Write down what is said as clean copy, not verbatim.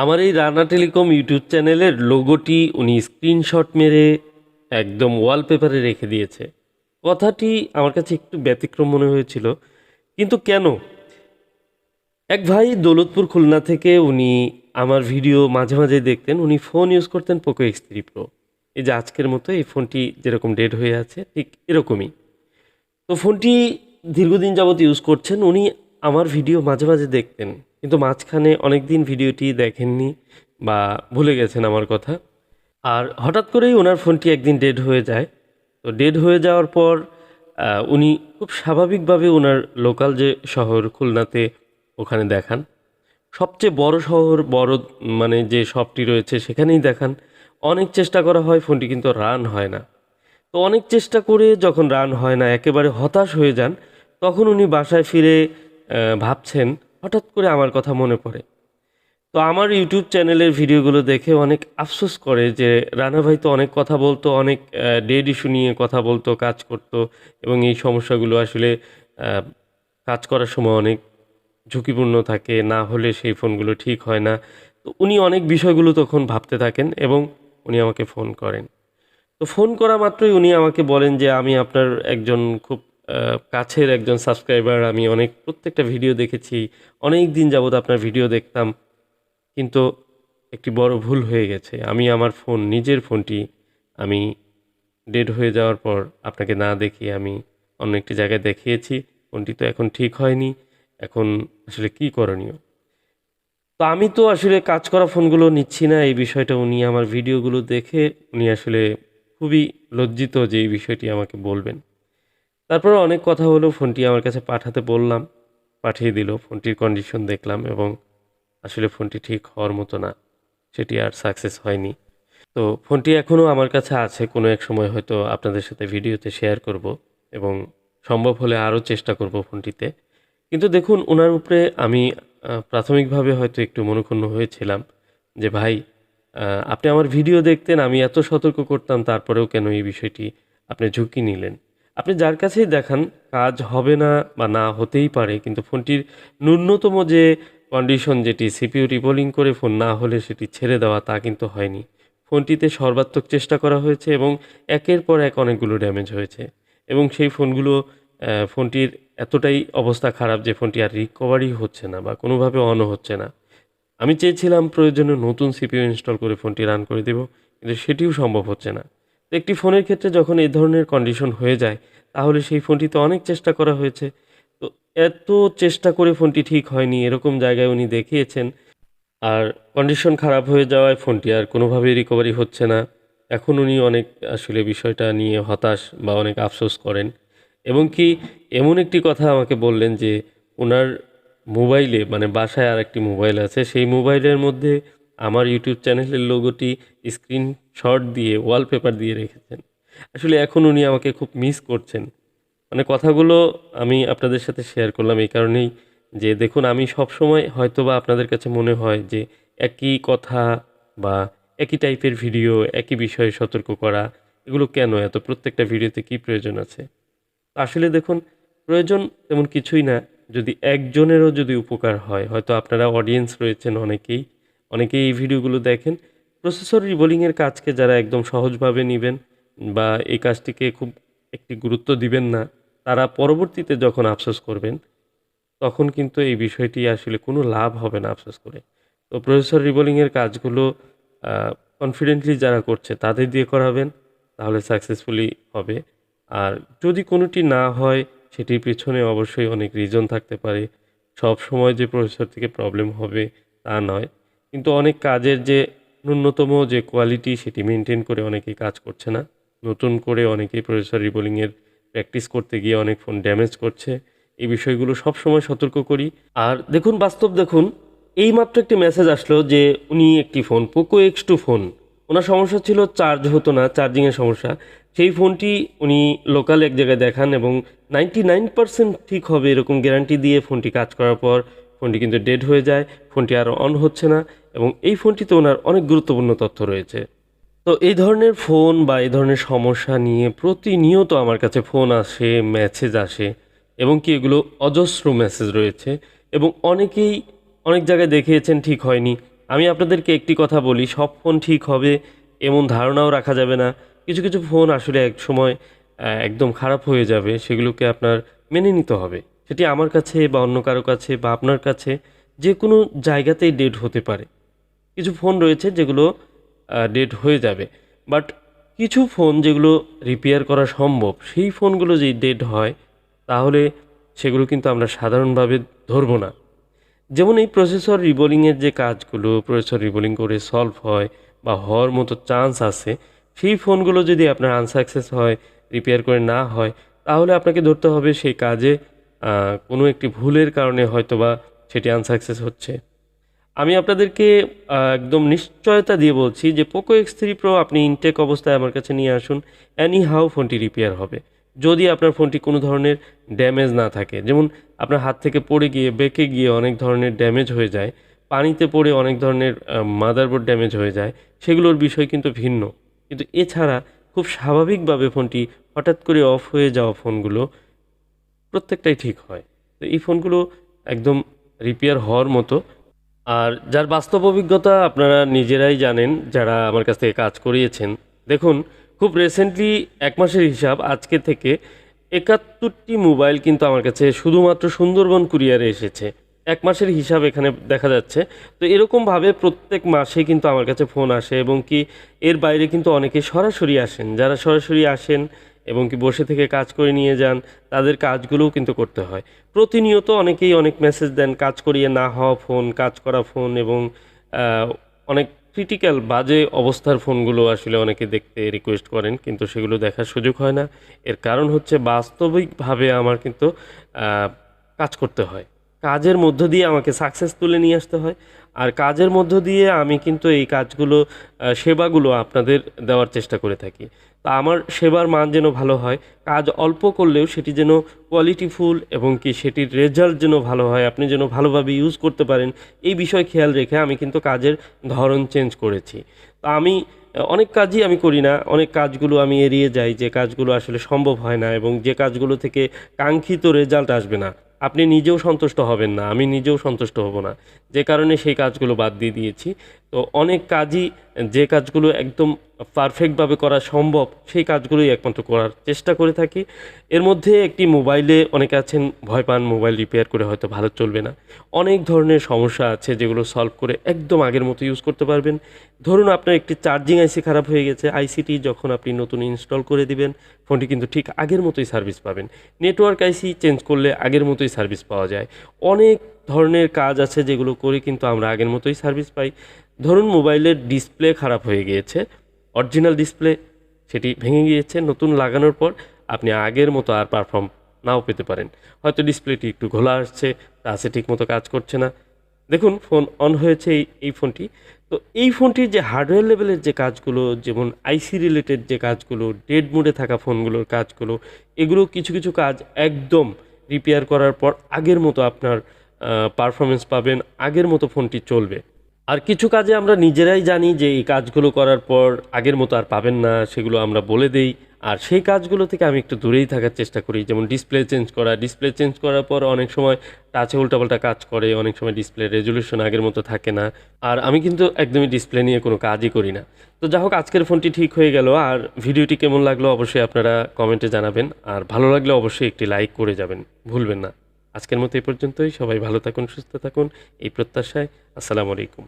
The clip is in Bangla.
আমার এই রানা টেলিকম ইউটিউব চ্যানেলের লোগোটি উনি স্ক্রিনশট মেরে একদম ওয়ালপেপারে রেখে দিয়েছে। কথাটি আমার কাছে একটু ব্যতিক্রম মনে হয়েছিল, কিন্তু কেন? এক ভাই দৌলতপুর খুলনা থেকে উনি আমার ভিডিও মাঝে মাঝে দেখতেন। উনি ফোন ইউজ করতেন পোকো X3 প্রো। এই যে আজকের মতো এই ফোনটি যেরকম ডেড হয়ে আছে ঠিক এরকমই। তো ফোনটি দীর্ঘদিন যাবৎ ইউজ করছেন উনি। আমার ভিডিও মাঝে মাঝে দেখতেন, কিন্তু মাঝখানে অনেক দিন ভিডিওটি দেখেননি বা ভুলে গেছেন আমার কথা। আর হঠাৎ করেই ওনার ফোনটি একদিন ডেড হয়ে যায়। তো ডেড হয়ে যাওয়ার পর উনি খুব স্বাভাবিকভাবে ওনার লোকাল যে শহর খুলনাতে ওখানে দেখান। সবচেয়ে বড় শহর, বড় মানে যে শপটি রয়েছে সেখানেই দেখান। অনেক চেষ্টা করা হয়, ফোনটি কিন্তু রান হয় না। তো অনেক চেষ্টা করে যখন রান হয় না, একেবারে হতাশ হয়ে যান, তখন উনি বাসায় ফিরে ভাবছেন, হঠাৎ করে আমার কথা মনে পড়ে। তো আমার ইউটিউব চ্যানেলের ভিডিওগুলো দেখে অনেক আফসোস করে যে রানা ভাই তো অনেক কথা বলতো, অনেক ডেড ইস্যু নিয়ে কথা বলতো, কাজ করতো, এবং এই সমস্যাগুলো আসলে আহ, কাজ করার সময় অনেক ঝুঁকিপূর্ণ থাকে, না হলে সেই ফোনগুলো ঠিক হয় না। তো উনি অনেক বিষয়গুলো তখন ভাবতে থাকেন এবং উনি আমাকে ফোন করেন। তো ফোন করা মাত্রই উনি আমাকে বলেন যে আমি আপনার একজন খুব কাছের একজন সাবস্ক্রাইবার, আমি অনেক প্রত্যেকটা ভিডিও দেখেছি, অনেক দিন যাবত আপনার ভিডিও দেখতাম, কিন্তু একটি বড় ভুল হয়ে গেছে। আমি আমার ফোন, নিজের ফোনটি আমি ডেড হয়ে যাওয়ার পর আপনাকে না দেখিয়ে আমি অন্য একটি জায়গায় দেখিয়েছি। ফোনটি তো এখন ঠিক হয়নি, এখন আসলে কি করণীয়? তো আমি তো আসলে কাজ করা ফোনগুলো নিচ্ছি না, এই বিষয়টা উনি আমার ভিডিওগুলো দেখে উনি আসলে খুবই লজ্জিত যে এই বিষয়টি আমাকে বলবেন। তারপরে অনেক কথা হলো, ফোনটি আমার কাছে পাঠাতে বললাম, পাঠিয়ে দিল। ফোনটির কন্ডিশন দেখলাম এবং আসলে ফোনটি ঠিক হওয়ার মতো না, সেটি আর সাকসেস হয়নি। তো ফোনটি এখনও আমার কাছে আছে, কোনো এক সময় হয়তো আপনাদের সাথে ভিডিওতে শেয়ার করব এবং সম্ভব হলে আরও চেষ্টা করব ফোনটিতে। কিন্তু দেখুন, ওনার উপরে আমি প্রাথমিকভাবে হয়তো একটু মনোক্ষুণ্ণ হয়েছিলাম যে ভাই, আপনি আমার ভিডিও দেখতেন, আমি এত সতর্ক করতাম, তারপরেও কেন এই বিষয়টি আপনি ঝুঁকি নিলেন? আপনি যার কাছেই দেখান, কাজ হবে না বা না হতেই পারে, কিন্তু ফোনটির ন্যূনতম যে কন্ডিশন, যেটি সিপিইউ রিবোলিং করে ফোন না হলে সেটি ছেড়ে দেওয়া, তা কিন্তু হয়নি। ফোনটিতে সর্বাত্মক চেষ্টা করা হয়েছে এবং একের পর এক অনেকগুলো ড্যামেজ হয়েছে, এবং সেই ফোনগুলো ফোনটির এতটাই অবস্থা খারাপ যে ফোনটি আর রিকভারি হচ্ছে না বা কোনোভাবে অনও হচ্ছে না। আমি চেয়েছিলাম প্রয়োজনে নতুন সিপিইউ ইনস্টল করে ফোনটি রান করে দেব, কিন্তু সেটিও সম্ভব হচ্ছে না। তো একটি ফোনের ক্ষেত্রে যখন এই ধরনের কন্ডিশন হয়ে যায়, তাহলে সেই ফোনটিতে অনেক চেষ্টা করা হয়েছে। তো এত চেষ্টা করে ফোনটি ঠিক হয়নি, এরকম জায়গায় উনি দেখিয়েছেন। আর কন্ডিশন খারাপ হয়ে যাওয়ায় ফোনটি আর কোনোভাবেই রিকভারি হচ্ছে না। এখন উনি অনেক আসলে বিষয়টা নিয়ে হতাশ বা অনেক আফসোস করেন, এবং কি এমন একটি কথা আমাকে বললেন যে ওনার মোবাইলে, মানে বাসায় আরেকটি মোবাইল আছে, সেই মোবাইলের মধ্যে আমার ইউটিউব চ্যানেলের লোগোটি স্ক্রিনশট দিয়ে ওয়ালপেপার দিয়ে রেখেছেন। আসলে এখন উনি আমাকে খুব মিস করছেন। মানে কথাগুলো আমি আপনাদের সাথে শেয়ার করলাম এই কারণেই যে দেখুন, আমি সবসময় হয়তোবা আপনাদের কাছে মনে হয় যে একই কথা বা একই টাইপের ভিডিও, একই বিষয়ে সতর্ক করা, এগুলো কেন এত, প্রত্যেকটা ভিডিওতে কি প্রয়োজন আছে? আসলে দেখুন, প্রয়োজন তেমন কিছুই না। যদি একজনেরও যদি উপকার হয়, হয়তো আপনারা অডিয়েন্স রয়েছেন অনেকেই, অনেকেই এই ভিডিওগুলো দেখেন। প্রসেসর রিবোলিংয়ের কাজকে যারা একদম সহজভাবে নেবেন বা এই কাজটিকে খুব একটি গুরুত্ব দিবেন না, তারা পরবর্তীতে যখন আফসোস করবেন, তখন কিন্তু এই বিষয়টি আসলে কোনো লাভ হবে না আফসোস করে। তো প্রসেসর রিবোলিংয়ের কাজগুলো আ কনফিডেন্টলি যারা করছে তাদের দিয়ে করাবেন, তাহলে সাকসেসফুলি হবে। আর যদি কোনোটি না হয়, সেটির পেছনে অবশ্যই অনেক রিজন থাকতে পারে। সবসময় যে প্রসেসর থেকে প্রবলেম হবে তা নয়। কিন্তু অনেক কাজের যে ন্যূনতম যে কোয়ালিটি, সেটি মেইনটেইন করে অনেকেই কাজ করছে না। নতুন করে অনেকেই প্রসেসর রিবোলিংয়ের প্র্যাকটিস করতে গিয়ে অনেক ফোন ড্যামেজ করছে। এই বিষয়গুলো সবসময় সতর্ক করি। আর দেখুন, বাস্তব দেখুন, এইমাত্র একটি মেসেজ আসলো যে উনি একটি ফোন, পোকো X2 ফোন, ওনার সমস্যা ছিল চার্জ হতো না, চার্জিংয়ের সমস্যা। সেই ফোনটি উনি লোকাল এক জায়গায় দেখান এবং 99% ঠিক হবে এরকম গ্যারান্টি দিয়ে ফোনটি কাজ করার পর ফোনটি কিন্তু ডেড হয়ে যায়। ফোনটি আর অন হচ্ছে না, এবং এই ফোনটিতে ওনার অনেক গুরুত্বপূর্ণ তথ্য রয়েছে। তো এই ধরনের ফোন বা এই ধরনের সমস্যা নিয়ে প্রতিনিয়ত আমার কাছে ফোন আসে, মেসেজ আসে, এবং কি এগুলো অজস্র মেসেজ রয়েছে, এবং অনেকেই অনেক জায়গায় দেখিয়েছেন ঠিক হয়নি। আমি আপনাদেরকে একটি কথা বলি, সব ফোন ঠিক হবে এমন ধারণাও রাখা যাবে না। কিছু কিছু ফোন আসলে এক সময় একদম খারাপ হয়ে যাবে, সেগুলোকে আপনার মেনে নিতে হবে। সেটি আমার কাছে বা অন্য কারো কাছে বা আপনার কাছে যে কোনো জায়গাতেই ডেড হতে পারে। কিছু ফোন রয়েছে যেগুলো ডেড হয়ে যাবে, বাট কিছু ফোন যেগুলো রিপেয়ার করা সম্ভব, সেই ফোনগুলো যদি ডেড হয় তাহলে সেগুলো কিন্তু আমরা সাধারণভাবে ধরবো না। যেমন এই প্রসেসর রিবোলিংয়ের যে কাজগুলো প্রসেসর রিবোলিং করে সলভ হয় বা হওয়ার মতো চান্স আছে, সেই ফোনগুলো যদি আপনার আনসাকসেস হয়, রিপেয়ার করে না হয়, তাহলে আপনাকে ধরতে হবে সেই কাজে কোনো একটি ভুলের কারণে হয়তোবা সেটি আনসাকসেস হচ্ছে। আমি আপনাদেরকে একদম নিশ্চয়তা দিয়ে বলছি যে পোকো X3 Pro আপনি ইনটেক অবস্থায় আমার কাছে নিয়ে আসুন, অ্যানি হাউ ফোনটি রিপেয়ার হবে। যদি আপনার ফোনটি কোনো ধরনের ড্যামেজ না থাকে, যেমন আপনার হাত থেকে পড়ে গিয়ে বেঁকে গিয়ে অনেক ধরনের ড্যামেজ হয়ে যায়, পানিতে পড়ে অনেক ধরনের মাদারবোর্ড ড্যামেজ হয়ে যায়, সেগুলোর বিষয় কিন্তু ভিন্ন। কিন্তু এছাড়া খুব স্বাভাবিকভাবে ফোনটি হঠাৎ করে অফ হয়ে যাওয়া ফোনগুলো প্রত্যেকটাই ঠিক হয়। তো এই ফোনগুলো একদম রিপেয়ার হওয়ার মতো। আর যার বাস্তব অভিজ্ঞতা আপনারা নিজেরাই জানেন, যারা আমার কাছ থেকে কাজ করিয়েছেন। দেখুন, খুব রিসেন্টলি 1 মাসের হিসাব আজকে থেকে 71টি মোবাইল কিন্তু আমার কাছে শুধুমাত্র সুন্দরবন কুরিয়ারে এসেছে। 1 মাসের হিসাব এখানে দেখা যাচ্ছে। তো এরকমভাবে প্রত্যেক মাসে কিন্তু আমার কাছে ফোন আসে, এবং কি এর বাইরে কিন্তু অনেকে সরাসরি আসেন। যারা সরাসরি আসেন এবং কি বসে থেকে কাজ করে নিয়ে যান, তাদের কাজগুলোও কিন্তু করতে হয়। প্রতিনিয়ত অনেকেই অনেক মেসেজ দেন, কাজ করিয়ে না হওয়া ফোন, কাজ করা ফোন, এবং অনেক ক্রিটিক্যাল বাজে অবস্থার ফোনগুলো আসলে অনেকে দেখতে রিকোয়েস্ট করেন, কিন্তু সেগুলো দেখার সুযোগ হয় না। এর কারণ হচ্ছে বাস্তবিকভাবে আমার কিন্তু কাজ করতে হয়। কাজের মধ্য দিয়ে আমাকে সাকসেস তুলে নিয়ে আসতে হয়। আর কাজের মধ্য দিয়ে আমি কিন্তু এই কাজগুলো সেবাগুলো আপনাদের দেওয়ার চেষ্টা করে থাকি। তা আমার সেবার মান যেন ভালো হয়, কাজ অল্প করলেও সেটি যেন কোয়ালিটিফুল, এবং কি সেটির রেজাল্ট যেন ভালো হয়, আপনি যেন ভালোভাবে ইউজ করতে পারেন, এই বিষয় খেয়াল রেখে আমি কিন্তু কাজের ধরন চেঞ্জ করেছি। তা আমি অনেক কাজই আমি করি না, অনেক কাজগুলো আমি এড়িয়ে যাই, যে কাজগুলো আসলে সম্ভব হয় না, এবং যে কাজগুলো থেকে কাঙ্ক্ষিত রেজাল্ট আসবে না। আপনি নিজেও সন্তুষ্ট হবেন না, আমি নিজেও সন্তুষ্ট হব না, যে কারণে সেই কাজগুলো বাদ দিয়ে দিয়েছি। তো অনেক কাজই, যে কাজগুলো একদম পারফেক্টভাবে করা সম্ভব, সেই কাজগুলোই একমাত্র করার চেষ্টা করে থাকি। এর মধ্যে একটি মোবাইলে অনেকে আছেন ভয় পান মোবাইল রিপেয়ার করে হয়তো ভালো চলবে না। অনেক ধরনের সমস্যা আছে যেগুলো সলভ করে একদম আগের মতো ইউজ করতে পারবেন। ধরুন আপনার একটি চার্জিং আইসি খারাপ হয়ে গেছে, আইসিটি যখন আপনি নতুন ইনস্টল করে দিবেন, ফোনটি কিন্তু ঠিক আগের মতোই সার্ভিস পাবেন। নেটওয়ার্ক আইসি চেঞ্জ করলে আগের মতোই সার্ভিস পাওয়া যায়। অনেক ধরনের কাজ আছে যেগুলো করে কিন্তু আমরা আগের মতোই সার্ভিস পাই। ধরুন মোবাইলের ডিসপ্লে খারাপ হয়ে গিয়েছে, অরিজিনাল ডিসপ্লে, সেটি ভেঙে গিয়েছে, নতুন লাগানোর পর আপনি আগের মতো আর পারফর্ম নাও পেতে পারেন। হয়তো ডিসপ্লেটি একটু ঘোলা আসছে, টাচে ঠিকমতো কাজ করছে না। দেখুন, ফোন অন হয়েছে এই ফোনটি। তো এই ফোনটির যে হার্ডওয়্যার লেভেলের যে কাজগুলো, যেমন আইসি রিলেটেড যে কাজগুলো, ডেড মোডে থাকা ফোনগুলোর কাজগুলো, এগুলো কিছু কিছু কাজ একদম রিপেয়ার করার পর আগের মতো আপনার পারফরমেন্স পাবেন, আগের মতো ফোনটি চলবে। আর কিছু কাজে আমরা নিজেরাই জানি যে এই কাজগুলো করার পর আগের মতো আর পাবেন না, সেগুলো আমরা বলে দেই। আর সেই কাজগুলো থেকে আমি একটু দূরেই থাকার চেষ্টা করি। যেমন ডিসপ্লে চেঞ্জ করার পর অনেক সময় টাচে উল্টাপাল্টা কাজ করে, অনেক সময় ডিসপ্লে রেজলিউশন আগের মতো থাকে না। আর আমি কিন্তু একদমই ডিসপ্লে নিয়ে কোনো কাজই করি না। তো যা হোক, আজকের ফোনটি ঠিক হয়ে গেল। আর ভিডিওটি কেমন লাগলো অবশ্যই আপনারা কমেন্টে জানাবেন, আর ভালো লাগলে অবশ্যই একটি লাইক করে যাবেন, ভুলবেন না। আজকের মতো এই পর্যন্তই। সবাই ভালো থাকুন, সুস্থ থাকুন, এই প্রত্যাশায়। আসসালামু আলাইকুম।